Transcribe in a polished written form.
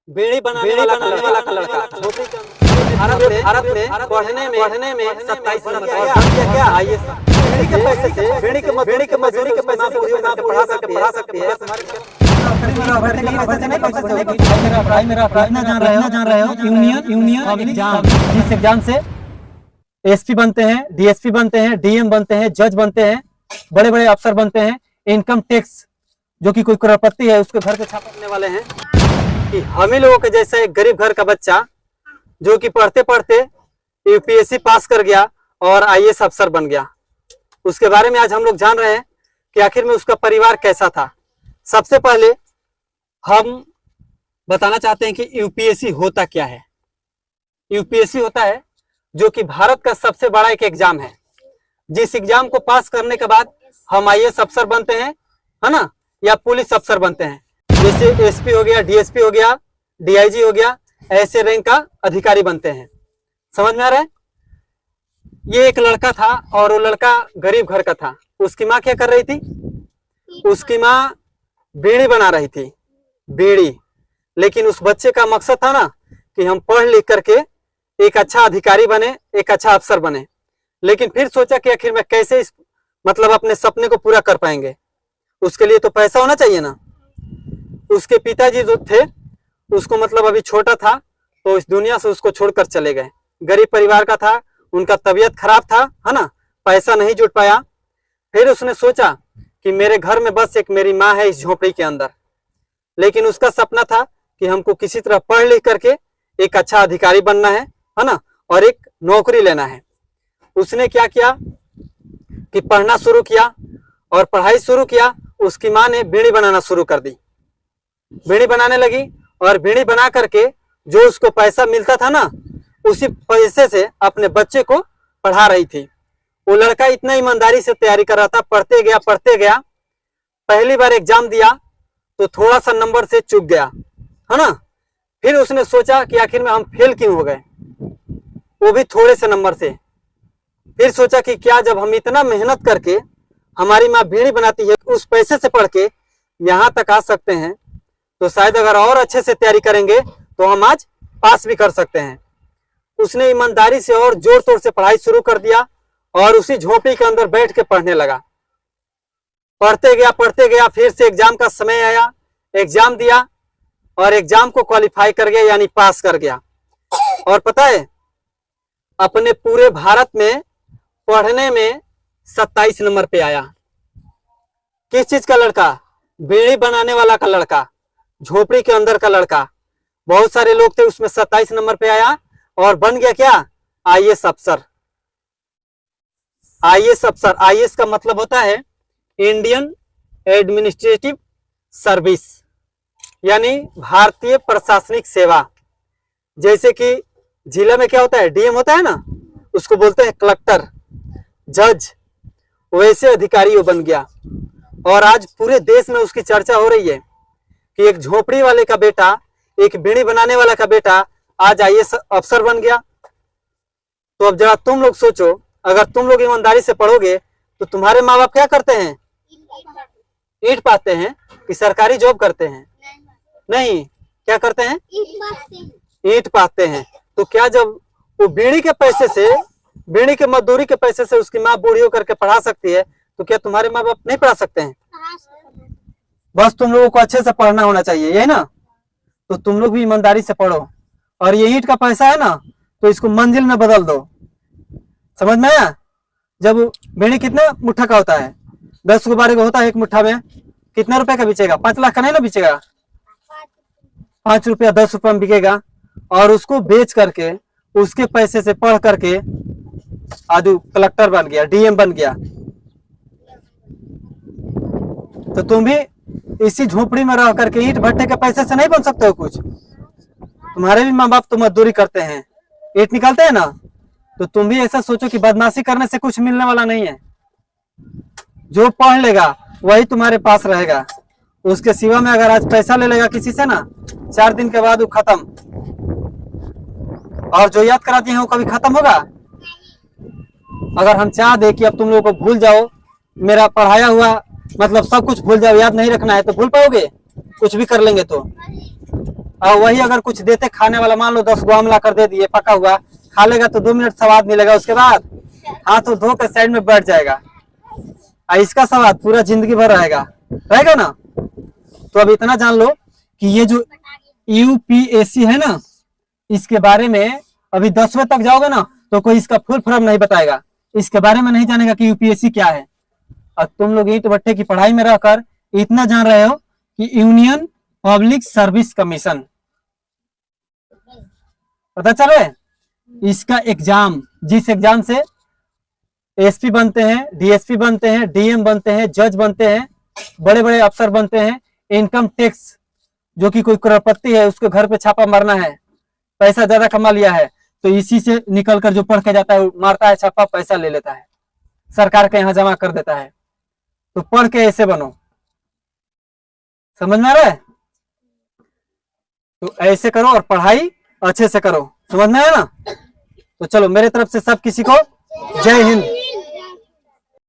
बीड़ी बनाने वाला का लड़का भारत में पढ़ने में 27 नंबर क्या आइए बीड़ी के पैसे से बीड़ी के मजदूरी के पैसे से पूरी नाम पढ़ा सकती है। जान रहे हो यूनियन एग्जाम, जिस एग्जाम से एसपी बनते हैं, डीएसपी बनते हैं, डीएम बनते हैं, जज बनते हैं, बड़े बड़े अफसर बनते हैं। इनकम टैक्स जो कि कोई करोड़पति है उसके घर के छापने वाले हैं कि हम ही लोगों के जैसा एक गरीब घर का बच्चा जो कि पढ़ते पढ़ते यूपीएससी पास कर गया और आईएएस अफसर बन गया, उसके बारे में आज हम लोग जान रहे हैं कि आखिर में उसका परिवार कैसा था। सबसे पहले हम बताना चाहते हैं कि यूपीएससी होता क्या है। यूपीएससी होता है जो कि भारत का सबसे बड़ा एक एग्जाम है, जिस एग्जाम को पास करने के बाद हम आईएएस अफसर बनते हैं, है ना, या पुलिस अफसर बनते हैं। जैसे एसपी हो गया, डीएसपी हो गया, डीआईजी हो गया, ऐसे रैंक का अधिकारी बनते हैं। समझ में आ रहा है? ये एक लड़का था और वो लड़का गरीब घर का था। उसकी माँ क्या कर रही थी? उसकी माँ बीड़ी बना रही थी, बीड़ी। लेकिन उस बच्चे का मकसद था ना कि हम पढ़ लिख करके एक अच्छा अधिकारी बने, एक अच्छा अफसर बने। लेकिन फिर सोचा कि आखिर में कैसे इस अपने सपने को पूरा कर पाएंगे। उसके लिए तो पैसा होना चाहिए ना। उसके पिताजी जो थे उसको अभी छोटा था तो इस दुनिया से उसको छोड़कर चले गए। गरीब परिवार का था, उनका तबीयत खराब था, है ना, पैसा नहीं जुट पाया। फिर उसने सोचा कि मेरे घर में बस एक मेरी माँ है इस झोपड़ी के अंदर। लेकिन उसका सपना था कि हमको किसी तरह पढ़ लिख करके एक अच्छा अधिकारी बनना है ना, और एक नौकरी लेना है। उसने क्या किया कि पढ़ना शुरू किया और पढ़ाई शुरू किया। उसकी माँ ने बीड़ी बनाना शुरू कर दी, बीड़ी बनाने लगी और बीड़ी बना करके जो उसको पैसा मिलता था ना, उसी पैसे से अपने बच्चे को पढ़ा रही थी। वो लड़का इतना ईमानदारी से तैयारी कर रहा था, पढ़ते गया। पहली बार एग्जाम दिया तो थोड़ा सा नंबर से चूक गया, है ना। फिर उसने सोचा कि आखिर में हम फेल क्यों हो गए, वो भी थोड़े से नंबर से। फिर सोचा कि क्या जब हम इतना मेहनत करके हमारी माँ बीड़ी बनाती है, उस पैसे से पढ़ के यहाँ तक आ सकते हैं, तो शायद अगर और अच्छे से तैयारी करेंगे तो हम आज पास भी कर सकते हैं। उसने ईमानदारी से और जोर तोड़ से पढ़ाई शुरू कर दिया और उसी झोपड़ी के अंदर बैठ के पढ़ने लगा। पढ़ते गया। फिर से एग्जाम का समय आया, एग्जाम दिया और एग्जाम को क्वालिफाई कर गया, यानी पास कर गया। और पता है, अपने पूरे भारत में पढ़ने में 27 नंबर पे आया। किस चीज का लड़का? बीड़ी बनाने वाला का लड़का, झोपड़ी के अंदर का लड़का। बहुत सारे लोग थे, उसमें 27 नंबर पे आया और बन गया क्या? आईएएस अफसर। आईएएस अफसर, आईएएस का मतलब होता है इंडियन एडमिनिस्ट्रेटिव सर्विस, यानी भारतीय प्रशासनिक सेवा। जैसे कि जिला में क्या होता है? डीएम होता है ना, उसको बोलते हैं कलेक्टर, जज। वैसे अधिकारी वो बन गया और आज पूरे देश में उसकी चर्चा हो रही है कि एक झोपड़ी वाले का बेटा, एक बीड़ी बनाने वाला का बेटा आज आईएएस अफसर बन गया। तो अब जरा तुम लोग सोचो, अगर तुम लोग ईमानदारी से पढ़ोगे तो तुम्हारे माँ बाप क्या करते हैं? ईंट पाते हैं कि सरकारी जॉब करते हैं? नहीं, क्या करते हैं? ईंट पाते हैं। तो क्या जब वो बीड़ी के पैसे से, बीड़ी के मजदूरी के पैसे से उसकी माँ बूढ़ी होकर के पढ़ा सकती है, तो क्या तुम्हारे माँ बाप नहीं पढ़ा सकते हैं? बस तुम लोगों को अच्छे से पढ़ना होना चाहिए, यही ना। तो तुम लोग भी ईमानदारी से पढ़ो और ये ईंट का पैसा है ना, तो इसको मंजिल में बदल दो। समझ में आया? जब बीड़ी कितने मुट्ठा का होता है? 10 को 12 का होता है। एक मुट्ठा में कितना रुपए का बिचेगा? 5 लाख का नहीं ना बिचेगा, 5 रुपया 10 रुपया में बिकेगा। और उसको बेच करके उसके पैसे से पढ़ करके आज कलेक्टर बन गया, डीएम बन गया। तो तुम भी इसी झोपड़ी में रह करके ईंट भट्टे के पैसे से नहीं बन सकते हो कुछ। तुम्हारे भी माँ बाप तो मजदूरी करते हैं, ईंट निकालते हैं ना। तो तुम भी ऐसा सोचो कि बदमाशी करने से कुछ मिलने वाला नहीं है। जो पढ़ लेगा वही तुम्हारे पास रहेगा। उसके सिवा में अगर आज पैसा ले लेगा किसी से ना, 4 दिन के बाद वो खत्म। और जो याद कराती है वो कभी खत्म होगा? अगर हम चाह दे कि अब तुम लोगों को भूल जाओ, मेरा पढ़ाया हुआ सब कुछ भूल जाओ, याद नहीं रखना है, तो भूल पाओगे? कुछ भी कर लेंगे तो और वही अगर कुछ देते खाने वाला, मान लो 10 गो आम ला कर दे दिए पका हुआ, खा लेगा तो 2 मिनट स्वाद मिलेगा, उसके बाद हाथ तो धो कर साइड में बैठ जाएगा, और इसका स्वाद पूरा जिंदगी भर रहेगा ना। तो अब इतना जान लो कि ये जो यूपीएससी है ना, इसके बारे में अभी 10वीं तक जाओगे ना तो कोई इसका फुल फॉर्म नहीं बताएगा, इसके बारे में नहीं जानेगा कि यूपीएससी क्या है। और तुम लोग ईंट भट्टे की पढ़ाई में रहकर इतना जान रहे हो कि यूनियन पब्लिक सर्विस कमीशन, पता चल रहा है? इसका एग्जाम, जिस एग्जाम से एसपी बनते हैं, डीएसपी बनते हैं, डीएम बनते हैं, जज बनते हैं, बड़े बड़े अफसर बनते हैं, इनकम टैक्स जो कि कोई करोड़पति है उसके घर पे छापा मारना है, पैसा ज्यादा कमा लिया है तो इसी से निकल कर जो पढ़ के जाता है मारता है छापा, पैसा ले लेता है, सरकार के यहाँ जमा कर देता है। तो पढ़ के ऐसे बनो, समझ में आ रहा है? तो ऐसे करो और पढ़ाई अच्छे से करो, समझ में आया ना? तो चलो मेरे तरफ से सब किसी को जय हिंद।